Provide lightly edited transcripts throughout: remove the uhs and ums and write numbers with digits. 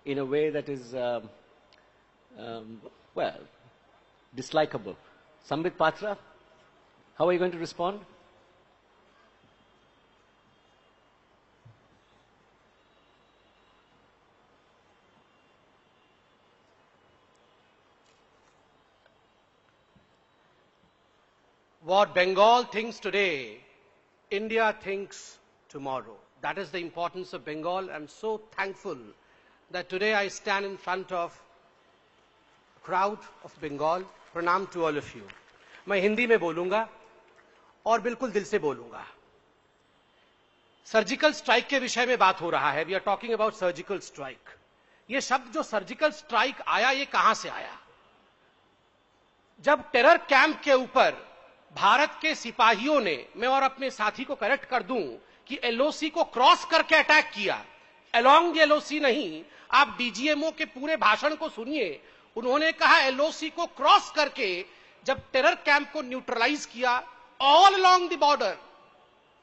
in a way that is, well, dislikable. Sambit Patra, how are you going to respond? What Bengal thinks today, India thinks tomorrow. That is the importance of Bengal. I'm so thankful that today I stand in front of a crowd of Bengal. Pranam to all of you. मैं हिंदी में बोलूंगा और बिल्कुल दिल से बोलूंगा. Surgical strike के विषय में बात हो रहा है. We are talking about surgical strike. ये शब्द जो सर्जिकल स्ट्राइक आया, ये कहां से आया? जब टेरर कैंप के ऊपर भारत के सिपाहियों ने, मैं और अपने साथी को करेक्ट कर दूं कि एलओसी को क्रॉस करके अटैक किया, अलोंग द एलओसी नहीं. आप डीजीएमओ के पूरे भाषण को सुनिए. उन्होंने कहा एलओसी को क्रॉस करके जब टेरर कैंप को न्यूट्रलाइज किया ऑल अलोंग द बॉर्डर,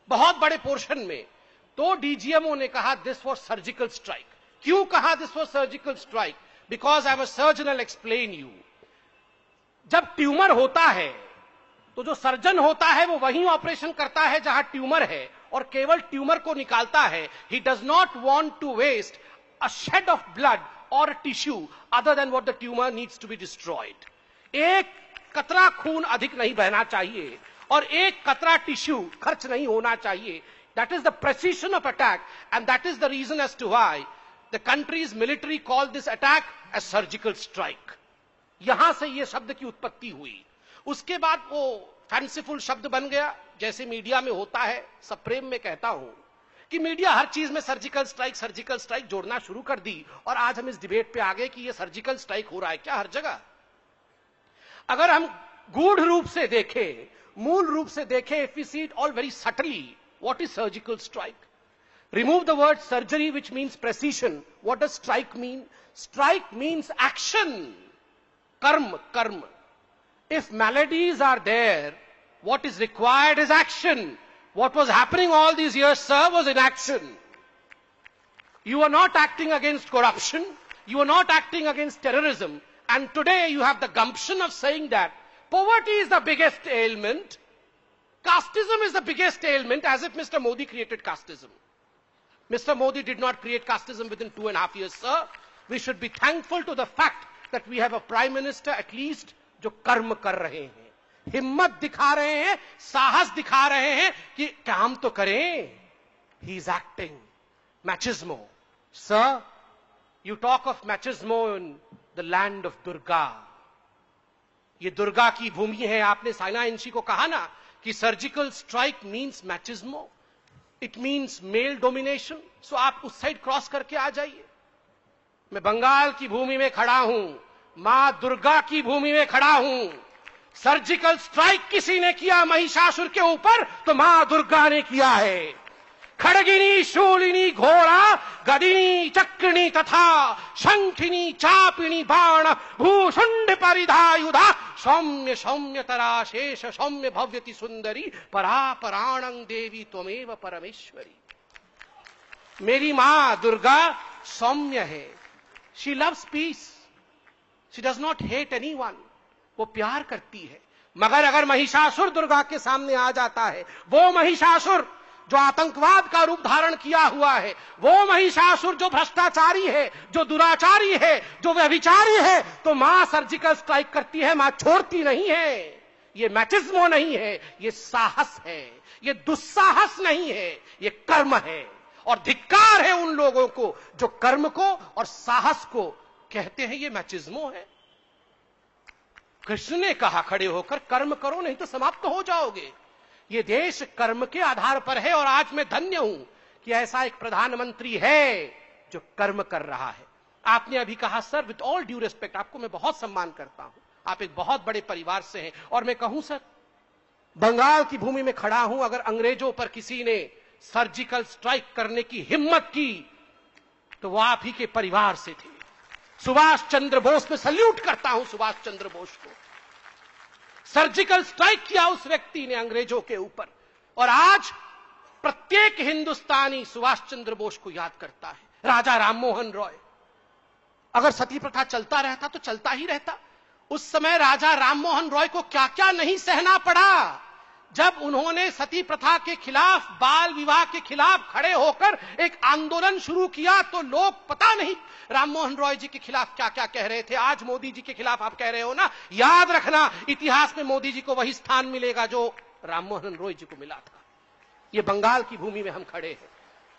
बहुत बड़े पोर्शन में, तो डीजीएमओ ने कहा दिस वाज सर्जिकल स्ट्राइक. क्यों कहा this was surgical strike? Because I am a surgeon, I will explain you. जब ट्यूमर होता है तो जो सर्जन होता है वो वहीं ऑपरेशन करता है जहां ट्यूमर है और केवल ट्यूमर को निकालता है. He does not want to waste a shed of blood और tissue other than what the tumour needs to be destroyed. एक कतरा खून अधिक नहीं बहना चाहिए और एक कतरा टिश्यू खर्च नहीं होना चाहिए. That is the precision of attack and that is the reason as to why the country's military call this attack as surgical strike. यहां से यह शब्द की उत्पत्ति हुई. उसके बाद वो फैंसीफुल शब्द बन गया, जैसे मीडिया में होता है. सब प्रेम में कहता हूं कि मीडिया हर चीज में सर्जिकल स्ट्राइक जोड़ना शुरू कर दी और आज हम इस डिबेट पे आ गए कि ये सर्जिकल स्ट्राइक हो रहा है क्या हर जगह. अगर हम गूढ़ रूप से देखें, मूल रूप से देखें, if we see it all very subtly, what is surgical strike? Remove the word surgery which means precision. What does strike mean? Strike means action, कर्म, कर्म. If maladies are there, what is required is action. What was happening all these years, sir, was inaction. You are not acting against corruption. You are not acting against terrorism. And today you have the gumption of saying that poverty is the biggest ailment. Casteism is the biggest ailment, as if Mr. Modi created casteism. Mr. Modi did not create casteism within 2.5 years, sir. We should be thankful to the fact that we have a prime minister at least जो कर्म कर रहे हैं, हिम्मत दिखा रहे हैं, साहस दिखा रहे हैं कि काम तो करें. He is acting. Machismo, sir, you talk of machismo in the land of Durga. ये दुर्गा की भूमि है. आपने साइना इंशी को कहा ना कि surgical strike means machismo, it means male domination. So आप उस साइड क्रॉस करके आ जाइए. मैं बंगाल की भूमि में खड़ा हूं, मां दुर्गा की भूमि में खड़ा हूं. सर्जिकल स्ट्राइक किसी ने किया महिषासुर के ऊपर तो मां दुर्गा ने किया है. खड़गिनी, शूलिनी, घोड़ा, गदिनी, चक्रिणी तथा शंखिनी, चापिणी, बाण, भूषुंड परिधायुधा, सौम्य सौम्यतरा शेष सौम्य भव्यति सुंदरी, परापराणं देवी त्वमेव परमेश्वरी. मेरी मां दुर्गा सौम्य है. She loves peace. She does not hate anyone. वो प्यार करती है. मगर अगर महिषासुर दुर्गा के सामने आ जाता है, वो महिषासुर जो आतंकवाद का रूप धारण किया हुआ है, वो महिषासुर जो भ्रष्टाचारी है, जो दुराचारी है, जो व्यभिचारी है, तो मां सर्जिकल स्ट्राइक करती है. मां छोड़ती नहीं है. ये मैचिज्मो नहीं है, ये साहस है. ये दुस्साहस नहीं है, ये कर्म है. और धिक्कार है उन लोगों को जो कर्म को और साहस को कहते हैं ये मैचिज्मो है. कृष्ण ने कहा खड़े होकर, कर्म करो नहीं तो समाप्त हो जाओगे. ये देश कर्म के आधार पर है और आज मैं धन्य हूं कि ऐसा एक प्रधानमंत्री है जो कर्म कर रहा है. आपने अभी कहा, sir with all due respect, आपको मैं बहुत सम्मान करता हूं, आप एक बहुत बड़े परिवार से हैं, और मैं कहूं सर, बंगाल की भूमि में खड़ा हूं. अगर अंग्रेजों पर किसी ने सर्जिकल स्ट्राइक करने की हिम्मत की तो वो आप ही के परिवार से थे. सुभाष चंद्र बोस में सल्यूट करता हूं. सुभाष चंद्र बोस को सर्जिकल स्ट्राइक किया उस व्यक्ति ने अंग्रेजों के ऊपर, और आज प्रत्येक हिंदुस्तानी सुभाष चंद्र बोस को याद करता है. राजा राममोहन रॉय, अगर सती प्रथा चलता रहता तो चलता ही रहता। उस समय राजा राममोहन रॉय को क्या क्या नहीं सहना पड़ा जब उन्होंने सती प्रथा के खिलाफ, बाल विवाह के खिलाफ खड़े होकर एक आंदोलन शुरू किया। तो लोग पता नहीं राममोहन रॉय जी के खिलाफ क्या क्या कह रहे थे। आज मोदी जी के खिलाफ आप कह रहे हो ना, याद रखना इतिहास में मोदी जी को वही स्थान मिलेगा जो राममोहन रॉय जी को मिला था। ये बंगाल की भूमि में हम खड़े हैं।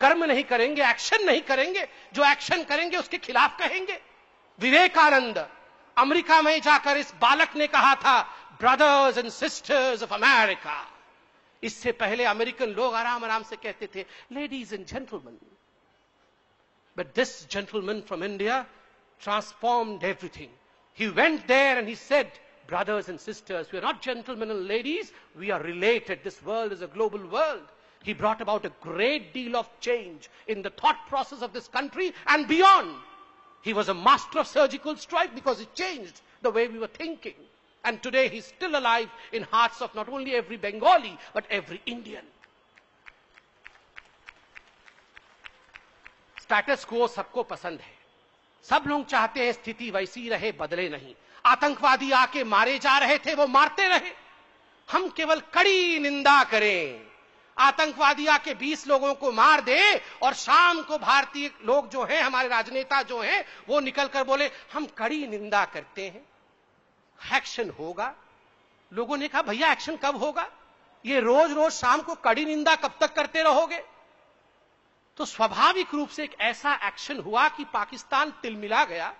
कर्म नहीं करेंगे, एक्शन नहीं करेंगे, जो एक्शन करेंगे उसके खिलाफ कहेंगे। विवेकानंद अमेरिका में जाकर इस बालक ने कहा था, brothers and sisters of America. इससे पहले अमेरिकन लोग आराम आराम से कहते थे, ladies and gentleman. But this gentleman from India transformed everything. He went there and he said, brothers and sisters, we are not gentlemen and ladies, we are related. This world is a global world. He brought about a great deal of change in the thought process of this country and beyond. He was a master of surgical strike because he changed the way we were thinking. And today he's still alive in hearts of not only every Bengali, but every Indian. Status quo सबको पसंद है। सब लोग चाहते हैं स्थिति वैसी रहे, बदले नहीं। आतंकवादी आके मारे जा रहे थे, वो मारते रहे। हम केवल कड़ी निंदा करें। आतंकवादी आके 20 लोगों को मार दे और शाम को भारतीय लोग जो हैं, हमारे राजनेता जो हैं, वो निकलकर बोले हम कड़ी निंदा करते हैं, एक्शन होगा। लोगों ने कहा भैया एक्शन कब होगा? ये रोज रोज शाम को कड़ी निंदा कब तक करते रहोगे? तो स्वाभाविक रूप से एक ऐसा एक्शन हुआ कि पाकिस्तान तिलमिला गया।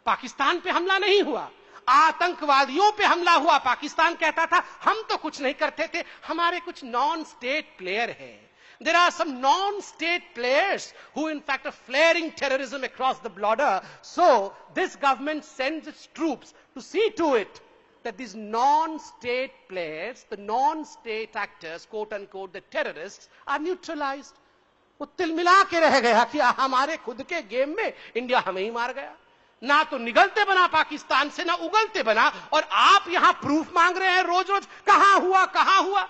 पाकिस्तान पे हमला नहीं हुआ, आतंकवादियों पे हमला हुआ। पाकिस्तान कहता था हम तो कुछ नहीं करते थे, हमारे कुछ नॉन स्टेट प्लेयर हैं। There are some non-state players who in fact are flaring terrorism across the border. So this government sends its troops to see to it that these non-state players, the non-state actors, quote unquote, the terrorists, are neutralized. वो तिलमिला के रह गया कि हमारे खुद के game में India हमें ही मार गया। ना तो निगलते बना पाकिस्तान से, ना उगलते बना, और आप यहां प्रूफ मांग रहे हैं रोज रोज। कहां हुआ, कहां हुआ?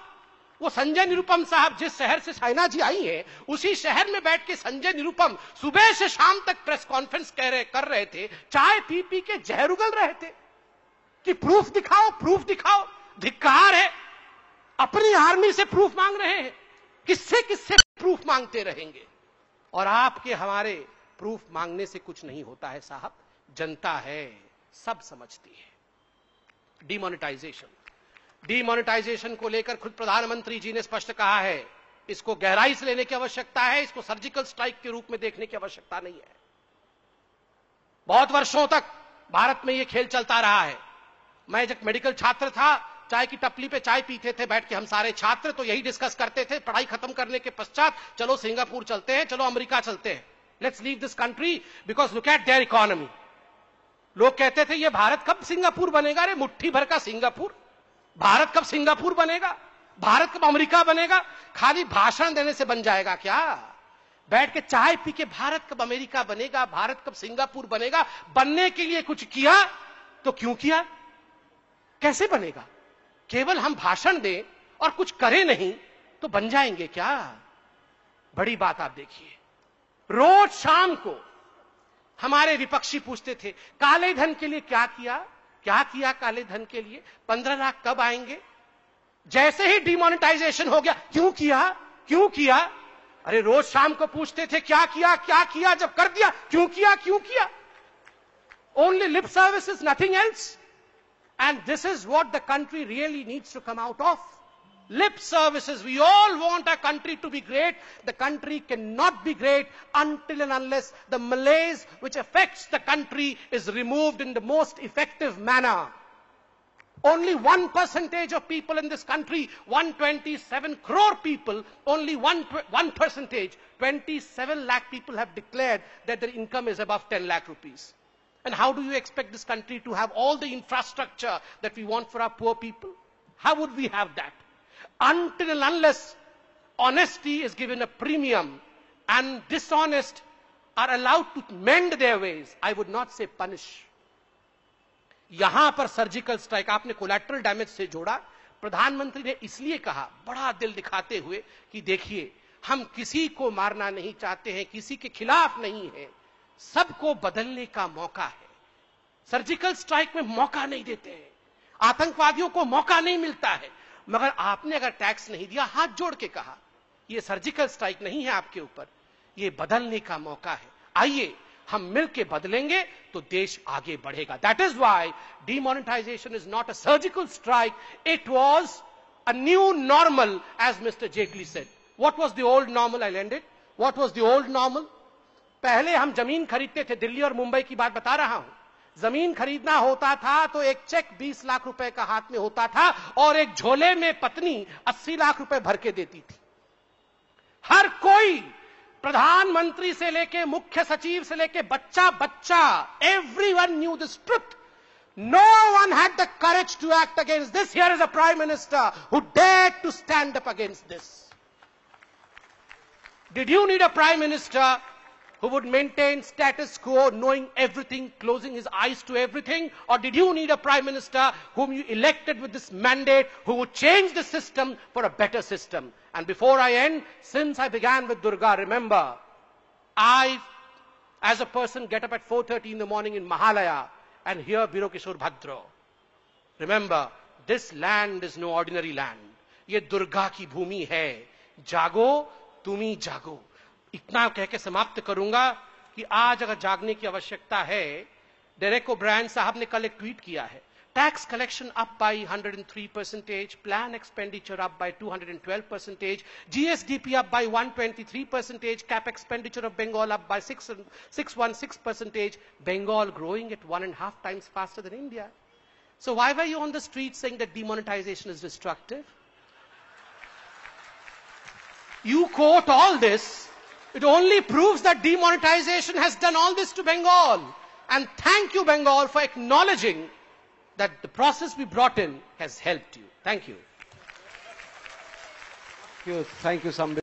वो संजय निरुपम साहब जिस शहर से साइना जी आई हैं, उसी शहर में बैठ के संजय निरुपम सुबह से शाम तक प्रेस कॉन्फ्रेंस कर रहे थे, चाय पी पी के जहर उगल रहे थे कि प्रूफ दिखाओ, प्रूफ दिखाओ। धिक्कार है, अपनी आर्मी से प्रूफ मांग रहे हैं। किससे किससे प्रूफ मांगते रहेंगे? और आपके हमारे प्रूफ मांगने से कुछ नहीं होता है साहब। जनता है, सब समझती है। डिमोनेटाइजेशन को लेकर खुद प्रधानमंत्री जी ने स्पष्ट कहा है, इसको गहराई से लेने की आवश्यकता है, इसको सर्जिकल स्ट्राइक के रूप में देखने की आवश्यकता नहीं है। बहुत वर्षों तक भारत में यह खेल चलता रहा है। मैं जब मेडिकल छात्र था, चाय की टपली पे चाय पीते थे बैठ के हम सारे छात्र, तो यही डिस्कस करते थे पढ़ाई खत्म करने के पश्चात, चलो सिंगापुर चलते हैं, चलो अमेरिका चलते हैं, let's leave this country because look at there economy. लोग कहते थे ये भारत कब सिंगापुर बनेगा? रे मुट्ठी भर का सिंगापुर। भारत कब सिंगापुर बनेगा? भारत कब अमेरिका बनेगा? खाली भाषण देने से बन जाएगा क्या? बैठ के चाय पी के भारत कब अमेरिका बनेगा, भारत कब सिंगापुर बनेगा, बनने के लिए कुछ किया तो क्यों किया? कैसे बनेगा? केवल हम भाषण दें और कुछ करें नहीं तो बन जाएंगे क्या? बड़ी बात आप देखिए, रोज शाम को हमारे विपक्षी पूछते थे काले धन के लिए क्या किया, क्या किया काले धन के लिए, 15 लाख कब आएंगे? जैसे ही डिमोनेटाइजेशन हो गया, क्यों किया, क्यों किया? अरे रोज शाम को पूछते थे क्या किया, क्या किया, जब कर दिया क्यों किया, क्यों किया? Only lip services, nothing else. And this is what the country really needs to come out of. Lip services. We all want our country to be great. The country cannot be great until and unless the malaise which affects the country is removed in the most effective manner. Only 1% of people in this country, 127 crore people, only 1%, 27 lakh people have declared that their income is above 10 lakh rupees. And how do you expect this country to have all the infrastructure that we want for our poor people? How would we have that? Until and unless honesty is given a premium and dishonest are allowed to mend their ways, I would not say punish. यहां पर surgical strike आपने collateral damage से जोड़ा। प्रधानमंत्री ने इसलिए कहा बड़ा दिल दिखाते हुए कि देखिए हम किसी को मारना नहीं चाहते हैं, किसी के खिलाफ नहीं है, सबको बदलने का मौका है। सर्जिकल स्ट्राइक में मौका नहीं देते हैं, आतंकवादियों को मौका नहीं मिलता है, मगर आपने अगर टैक्स नहीं दिया, हाथ जोड़ के कहा यह सर्जिकल स्ट्राइक नहीं है आपके ऊपर, यह बदलने का मौका है, आइए हम मिलकर बदलेंगे तो देश आगे बढ़ेगा। That is why demonetization is not a surgical strike, it was a new normal, as mister Jaitley said. What was the old normal? I landed. What was the old normal? पहले हम जमीन खरीदते थे, दिल्ली और मुंबई की बात बता रहा हूं। जमीन खरीदना होता था तो एक चेक 20 लाख रुपए का हाथ में होता था और एक झोले में पत्नी 80 लाख रुपए भर के देती थी। हर कोई, प्रधानमंत्री से लेके मुख्य सचिव से लेके बच्चा बच्चा, everyone knew this truth. No one had the courage to act against this. Here is a prime minister who dared to stand up against this. Did you need a prime minister who would maintain status quo, knowing everything, closing his eyes to everything? Or did you need a prime minister whom you elected with this mandate, who would change the system for a better system? And before I end, since I began with Durga, remember, I, as a person, get up at 4:30 in the morning in Mahalaya and hear Biro Kishore Bhadra. Remember, this land is no ordinary land. ये दुर्गा की भूमि है, जागो तुमी जागो। इतना कह के समाप्त करूंगा कि आज अगर जागने की आवश्यकता है, डेरेक ओब्रायन साहब ने कल एक ट्वीट किया है, tax collection up by 103%, plan expenditure up by 212%, GSDP up by 123%, cap expenditure of Bengal up by 616%, Bengal growing at 1.5 times faster than India. So why were you on the street saying that demonetization is destructive? You quote all this. It only proves that demonetization has done all this to Bengal. And thank you, Bengal, for acknowledging that the process we brought in has helped you. Thank you. Thank you, Sambit.